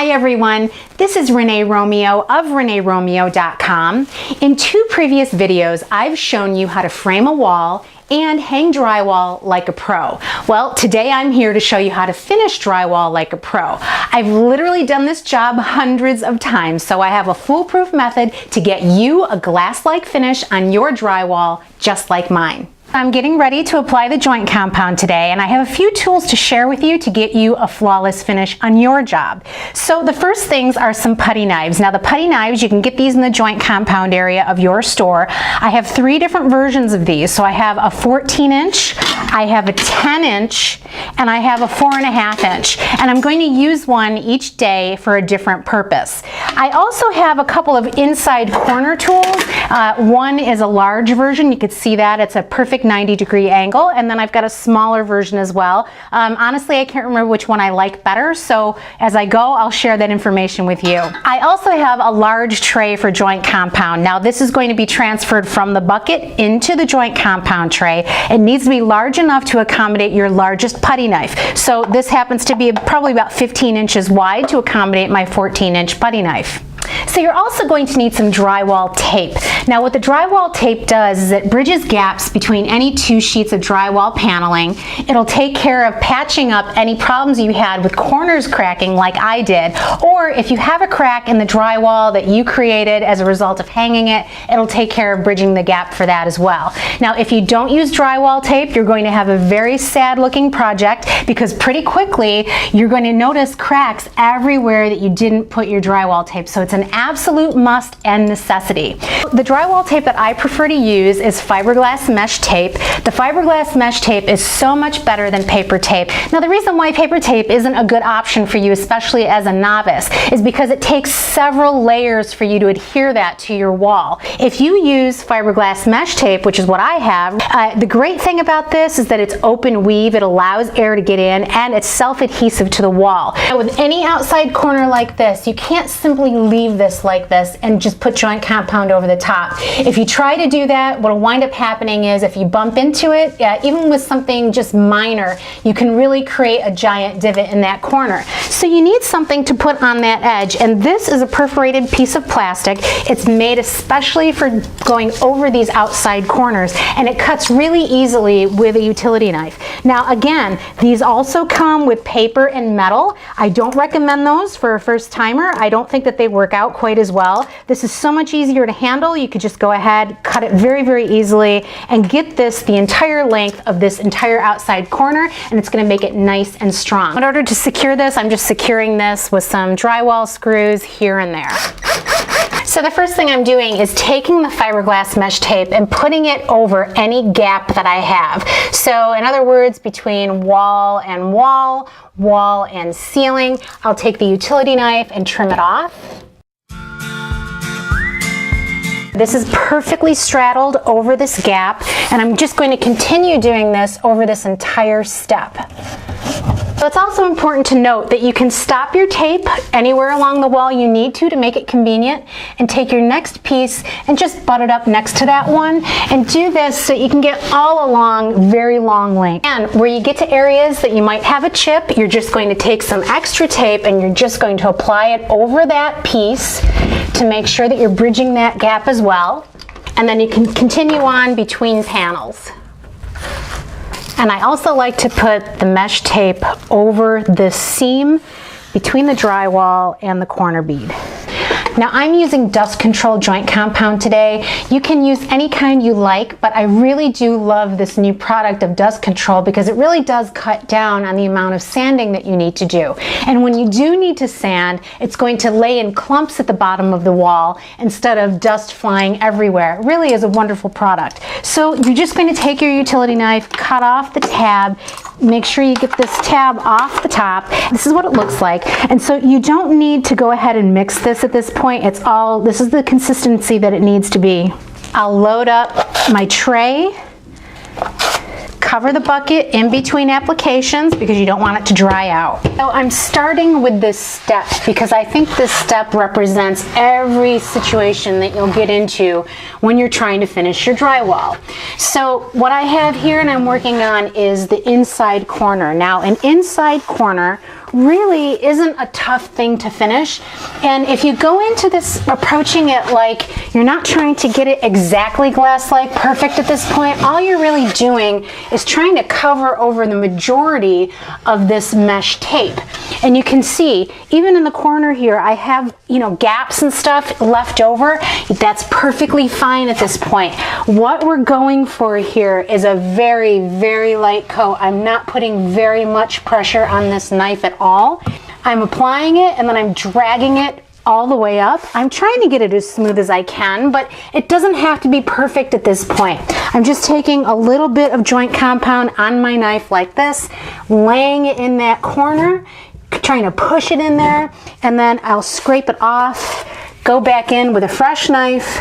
Hi everyone, this is Renee Romeo of ReneeRomeo.com. In two previous videos, I've shown you how to frame a wall and hang drywall like a pro. Well, today I'm here to show you how to finish drywall like a pro. I've literally done this job hundreds of times, so I have a foolproof method to get you a glass-like finish on your drywall just like mine. I'm getting ready to apply the joint compound today, and I have a few tools to share with you to get you a flawless finish on your job. So the first things are some putty knives. Now the putty knives, you can get these in the joint compound area of your store. I have three different versions of these. So I have a 14-inch, I have a 10-inch, and I have a 4.5-inch. And I'm going to use one each day for a different purpose. I also have a couple of inside corner tools. One is a large version. You can see that. It's a perfect 90-degree angle, and then I've got a smaller version as well. Honestly, I can't remember which one I like better, so as I go, I'll share that information with you. I also have a large tray for joint compound. Now this is going to be transferred from the bucket into the joint compound tray. It needs to be large enough to accommodate your largest putty knife. So this happens to be probably about 15 inches wide to accommodate my 14-inch putty knife. So you're also going to need some drywall tape. Now what the drywall tape does is it bridges gaps between any two sheets of drywall paneling. It'll take care of patching up any problems you had with corners cracking like I did, or if you have a crack in the drywall that you created as a result of hanging it, it'll take care of bridging the gap for that as well. Now if you don't use drywall tape, you're going to have a very sad looking project, because pretty quickly you're going to notice cracks everywhere that you didn't put your drywall tape. So it's an absolute must and necessity. The drywall tape that I prefer to use is fiberglass mesh tape. The fiberglass mesh tape is so much better than paper tape. Now the reason why paper tape isn't a good option for you, especially as a novice, is because it takes several layers for you to adhere that to your wall. If you use fiberglass mesh tape, which is what I have, the great thing about this is that it's open weave. It allows air to get in, and it's self-adhesive to the wall. Now, with any outside corner like this, you can't simply leave this like this and just put joint compound over the top. If you try to do that, what'll wind up happening is if you bump into it, even with something just minor, you can really create a giant divot in that corner. So you need something to put on that edge, and this is a perforated piece of plastic. It's made especially for going over these outside corners, and it cuts really easily with a utility knife. Now again, these also come with paper and metal. I don't recommend those for a first timer. I don't think that they work out quite as well. This is so much easier to handle. You could just go ahead, cut it very, very easily, and get this the entire length of this entire outside corner, and it's going to make it nice and strong. In order to secure this, I'm just securing this with some drywall screws here and there. So the first thing I'm doing is taking the fiberglass mesh tape and putting it over any gap that I have. So in other words, between wall and wall, wall and ceiling, I'll take the utility knife and trim it off. This is perfectly straddled over this gap, and I'm just going to continue doing this over this entire step. So it's also important to note that you can stop your tape anywhere along the wall you need to make it convenient, and take your next piece and just butt it up next to that one, and do this so you can get all along very long length. And where you get to areas that you might have a chip, you're just going to take some extra tape and you're just going to apply it over that piece to make sure that you're bridging that gap as well. And then you can continue on between panels. And I also like to put the mesh tape over this seam between the drywall and the corner bead. Now I'm using dust control joint compound today. You can use any kind you like, but I really do love this new product of dust control because it really does cut down on the amount of sanding that you need to do. And when you do need to sand, it's going to lay in clumps at the bottom of the wall instead of dust flying everywhere. It really is a wonderful product. So you're just going to take your utility knife, cut off the tab, make sure you get this tab off the top. This is what it looks like. And so you don't need to go ahead and mix this at this point. This is the consistency that it needs to be. I'll load up my tray, cover the bucket in between applications because you don't want it to dry out. So I'm starting with this step because I think this step represents every situation that you'll get into when you're trying to finish your drywall. So what I have here and I'm working on is the inside corner. Now an inside corner really isn't a tough thing to finish. And if you go into this approaching it like you're not trying to get it exactly glass-like perfect at this point, all you're really doing is trying to cover over the majority of this mesh tape. And you can see, even in the corner here, I have, gaps and stuff left over. That's perfectly fine at this point. What we're going for here is a very, very light coat. I'm not putting very much pressure on this knife at all. I'm applying it and then I'm dragging it all the way up. I'm trying to get it as smooth as I can, but it doesn't have to be perfect at this point. I'm just taking a little bit of joint compound on my knife like this, laying it in that corner, trying to push it in there, and then I'll scrape it off, go back in with a fresh knife,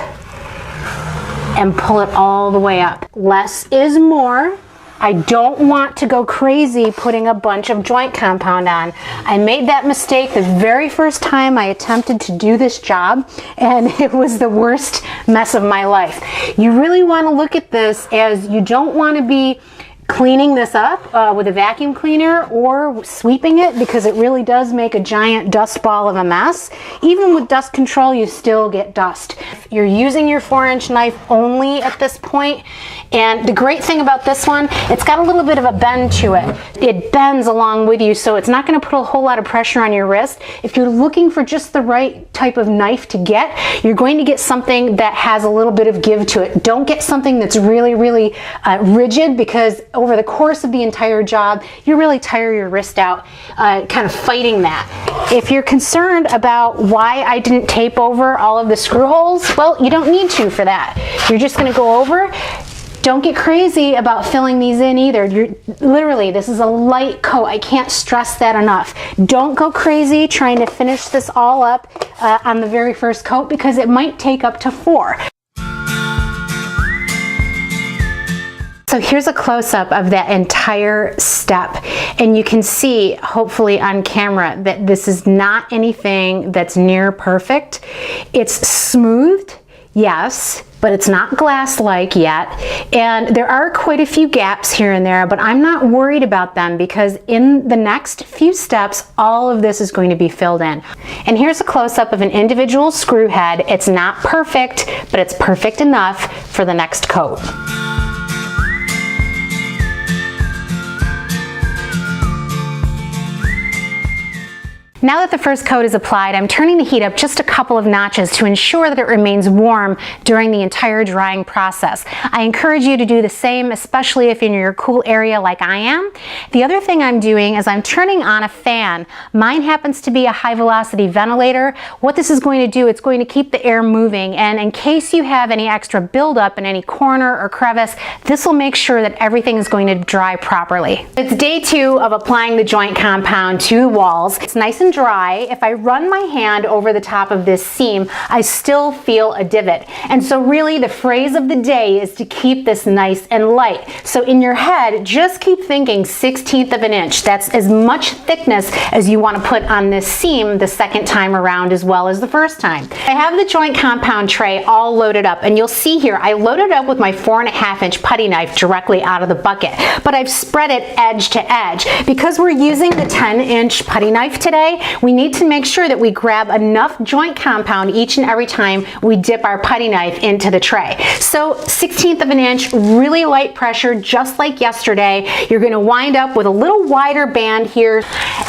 and pull it all the way up. Less is more. I don't want to go crazy putting a bunch of joint compound on. I made that mistake the very first time I attempted to do this job, and it was the worst mess of my life. You really want to look at this as you don't want to be cleaning this up with a vacuum cleaner or sweeping it, because it really does make a giant dust ball of a mess. Even with dust control, you still get dust. You're using your 4-inch knife only at this point, and the great thing about this one, it's got a little bit of a bend to it. It bends along with you, so it's not going to put a whole lot of pressure on your wrist. If you're looking for just the right type of knife to get, you're going to get something that has a little bit of give to it. Don't get something that's really, really rigid, because over the course of the entire job, you really tire your wrist out kind of fighting that. If you're concerned about why I didn't tape over all of the screw holes, well, you don't need to for that. You're just going to go over. Don't get crazy about filling these in either. Literally, this is a light coat. I can't stress that enough. Don't go crazy trying to finish this all up on the very first coat, because it might take up to 4. So here's a close-up of that entire step, and you can see, hopefully on camera, that this is not anything that's near perfect. It's smoothed, yes, but it's not glass-like yet, and there are quite a few gaps here and there, but I'm not worried about them, because in the next few steps, all of this is going to be filled in. And here's a close-up of an individual screw head. It's not perfect, but it's perfect enough for the next coat. Now that the first coat is applied, I'm turning the heat up just a couple of notches to ensure that it remains warm during the entire drying process. I encourage you to do the same, especially if you're in your cool area like I am. The other thing I'm doing is I'm turning on a fan. Mine happens to be a high velocity ventilator. What this is going to do, it's going to keep the air moving, and in case you have any extra buildup in any corner or crevice, this will make sure that everything is going to dry properly. It's day 2 of applying the joint compound to the walls. It's nice and dry. If I run my hand over the top of this seam, I still feel a divot. And so really the phrase of the day is to keep this nice and light. So in your head, just keep thinking 1/16 of an inch. That's as much thickness as you want to put on this seam the second time around as well as the first time. I have the joint compound tray all loaded up, and you'll see here I loaded up with my 4.5-inch putty knife directly out of the bucket, but I've spread it edge to edge. Because we're using the 10-inch putty knife today, we need to make sure that we grab enough joint compound each and every time we dip our putty knife into the tray. So 1/16 of an inch, really light pressure, just like yesterday. You're going to wind up with a little wider band here,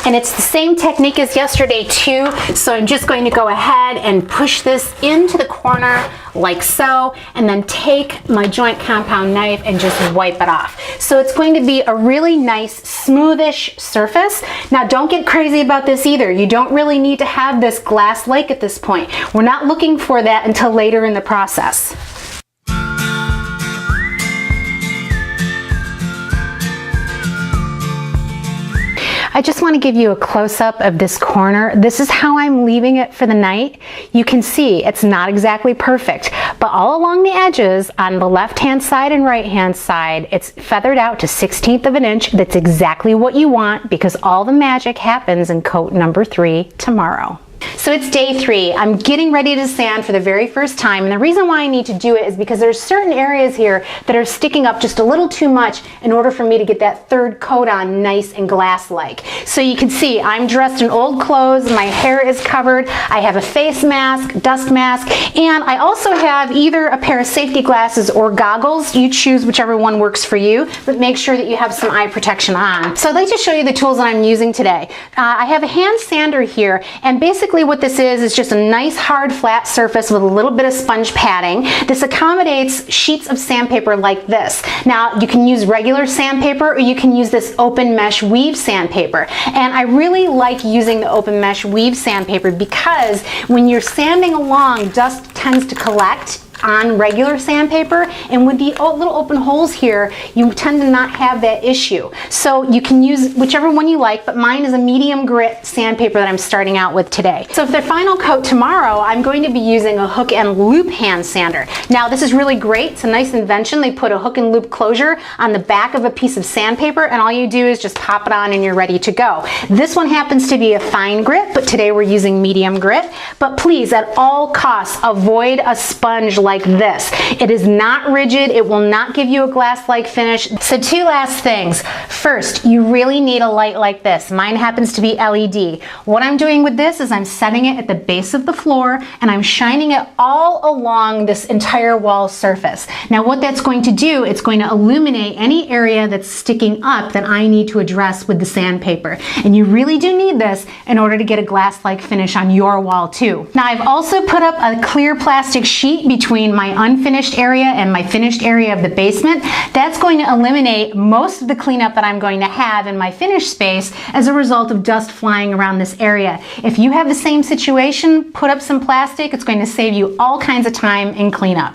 and it's the same technique as yesterday too. So I'm just going to go ahead and push this into the corner like so, and then take my joint compound knife and just wipe it off. So it's going to be a really nice smoothish surface. Now don't get crazy about this either. You don't really need to have this glass-like at this point. We're not looking for that until later in the process. I just want to give you a close-up of this corner. This is how I'm leaving it for the night. You can see it's not exactly perfect, but all along the edges on the left-hand side and right-hand side, it's feathered out to 1/16 of an inch. That's exactly what you want, because all the magic happens in coat number 3 tomorrow. So it's day 3. I'm getting ready to sand for the very first time, and the reason why I need to do it is because there's certain areas here that are sticking up just a little too much in order for me to get that third coat on nice and glass-like. So you can see I'm dressed in old clothes, my hair is covered, I have a face mask, dust mask, and I also have either a pair of safety glasses or goggles. You choose whichever one works for you, but make sure that you have some eye protection on. So I'd like to show you the tools that I'm using today. I have a hand sander here, and basically what this is just a nice hard flat surface with a little bit of sponge padding. This accommodates sheets of sandpaper like this. Now you can use regular sandpaper or you can use this open mesh weave sandpaper. And I really like using the open mesh weave sandpaper because when you're sanding along, dust tends to collect on regular sandpaper, and with the little open holes here, you tend to not have that issue. So you can use whichever one you like, but mine is a medium grit sandpaper that I'm starting out with today. So for the final coat tomorrow, I'm going to be using a hook and loop hand sander. Now this is really great. It's a nice invention. They put a hook and loop closure on the back of a piece of sandpaper, and all you do is just pop it on and you're ready to go. This one happens to be a fine grit, but today we're using medium grit. But please, at all costs, avoid a sponge like this. It is not rigid. It will not give you a glass-like finish. So 2 last things. First, you really need a light like this. Mine happens to be LED. What I'm doing with this is I'm setting it at the base of the floor and I'm shining it all along this entire wall surface. Now what that's going to do, it's going to illuminate any area that's sticking up that I need to address with the sandpaper. And you really do need this in order to get a glass-like finish on your wall too. Now I've also put up a clear plastic sheet between my unfinished area and my finished area of the basement. That's going to eliminate most of the cleanup that I'm going to have in my finished space as a result of dust flying around this area. If you have the same situation, put up some plastic. It's going to save you all kinds of time in cleanup.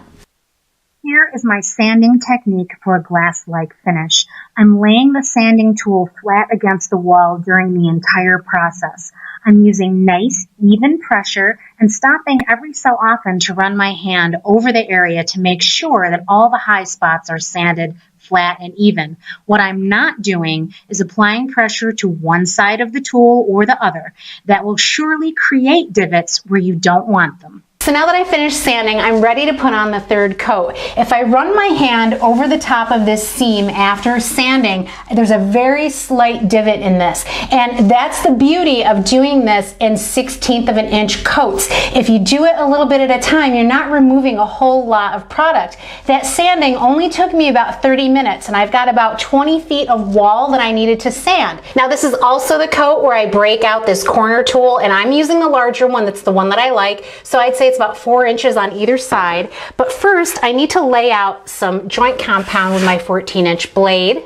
Here is my sanding technique for a glass-like finish. I'm laying the sanding tool flat against the wall during the entire process. I'm using nice, even pressure and stopping every so often to run my hand over the area to make sure that all the high spots are sanded flat and even. What I'm not doing is applying pressure to one side of the tool or the other. That will surely create divots where you don't want them. So now that I finished sanding, I'm ready to put on the third coat. If I run my hand over the top of this seam after sanding, there's a very slight divot in this. And that's the beauty of doing this in 1/16 of an inch coats. If you do it a little bit at a time, you're not removing a whole lot of product. That sanding only took me about 30 minutes, and I've got about 20 feet of wall that I needed to sand. Now this is also the coat where I break out this corner tool, and I'm using the larger one. That's the one that I like. So I'd say it's about 4 inches on either side. But first, I need to lay out some joint compound with my 14-inch blade.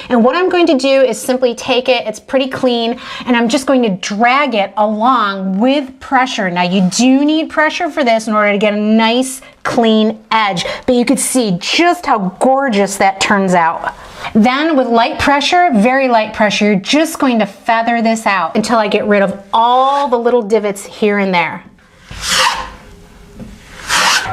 And what I'm going to do is simply take it, it's pretty clean, and I'm just going to drag it along with pressure. Now you do need pressure for this in order to get a nice clean edge, but you can see just how gorgeous that turns out. Then with light pressure, very light pressure, you're just going to feather this out until I get rid of all the little divots here and there.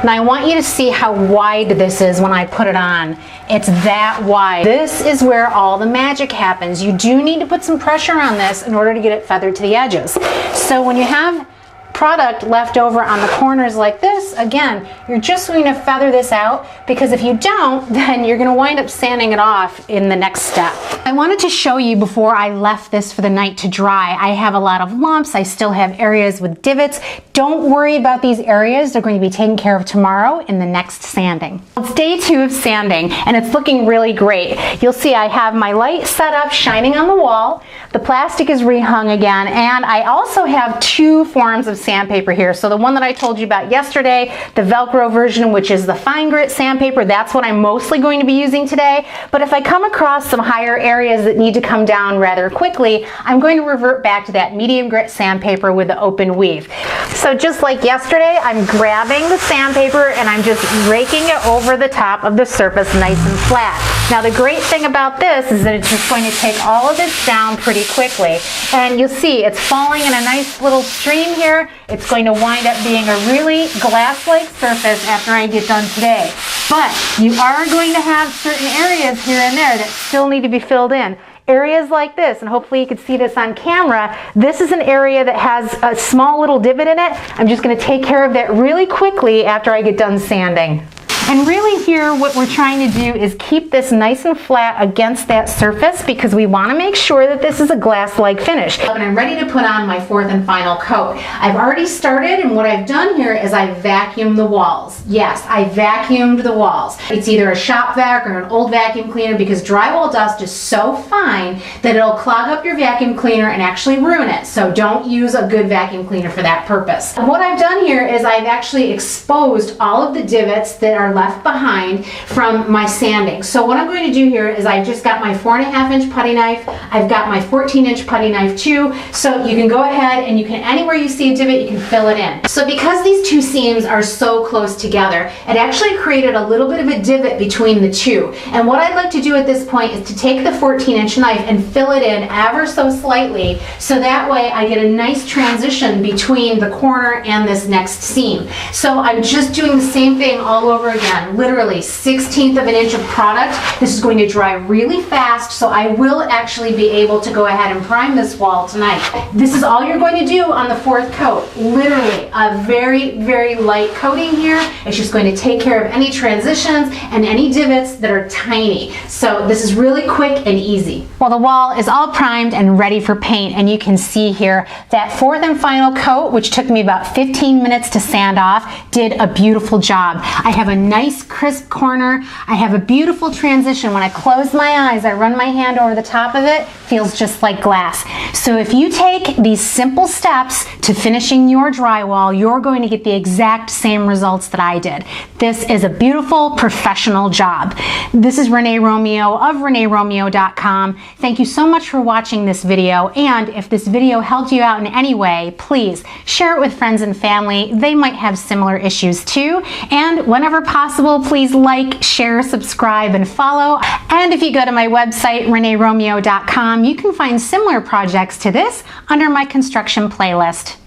Now I want you to see how wide this is when I put it on. It's that wide. This is where all the magic happens. You do need to put some pressure on this in order to get it feathered to the edges. So when you have product left over on the corners like this, again, you're just going to feather this out, because if you don't, then you're going to wind up sanding it off in the next step. I wanted to show you before I left this for the night to dry. I have a lot of lumps. I still have areas with divots. Don't worry about these areas. They're going to be taken care of tomorrow in the next sanding. It's day 2 of sanding, and it's looking really great. You'll see I have my light set up shining on the wall. The plastic is rehung again, and I also have 2 forms of sandpaper here. So the one that I told you about yesterday, the Velcro version, which is the fine grit sandpaper, that's what I'm mostly going to be using today. But if I come across some higher areas that need to come down rather quickly, I'm going to revert back to that medium grit sandpaper with the open weave. So just like yesterday, I'm grabbing the sandpaper and I'm just raking it over the top of the surface nice and flat. Now the great thing about this is that it's just going to take all of this down pretty quickly. And you'll see it's falling in a nice little stream here. It's going to wind up being a really glass-like surface after I get done today. But you are going to have certain areas here and there that still need to be filled in. areas like this, and hopefully you can see this on camera, this is an area that has a small little divot in it. I'm just going to take care of that really quickly after I get done sanding. And really here, what we're trying to do is keep this nice and flat against that surface because we want to make sure that this is a glass-like finish. And I'm ready to put on my fourth and final coat. I've already started, and what I've done here is I vacuumed the walls. Yes, I vacuumed the walls. It's either a shop vac or an old vacuum cleaner because drywall dust is so fine that it'll clog up your vacuum cleaner and actually ruin it. So don't use a good vacuum cleaner for that purpose. And what I've done here is I've actually exposed all of the divots that are left behind from my sanding. So what I'm going to do here is I've just got my 4.5-inch putty knife. I've got my 14-inch putty knife too. So you can go ahead and you can, anywhere you see a divot, you can fill it in. So because these two seams are so close together, it actually created a little bit of a divot between the two. And what I'd like to do at this point is to take the 14-inch knife and fill it in ever so slightly, so that way I get a nice transition between the corner and this next seam. So I'm just doing the same thing all over again. Literally 1/16 of an inch of product. This is going to dry really fast, so I will actually be able to go ahead and prime this wall tonight. This is all you're going to do on the fourth coat. Literally a very, very light coating here. It's just going to take care of any transitions and any divots that are tiny. So this is really quick and easy. Well, the wall is all primed and ready for paint, and you can see here that fourth and final coat, which took me about 15 minutes to sand off, did a beautiful job. I have a nice crisp corner. I have a beautiful transition. When I close my eyes, I run my hand over the top of it, feels just like glass. So if you take these simple steps to finishing your drywall, you're going to get the exact same results that I did. This is a beautiful professional job. This is Renee Romeo of ReneeRomeo.com. Thank you so much for watching this video, and if this video helped you out in any way, please share it with friends and family. They might have similar issues too, and whenever possible, please like, share, subscribe, and follow. And if you go to my website, ReneeRomeo.com, you can find similar projects to this under my construction playlist.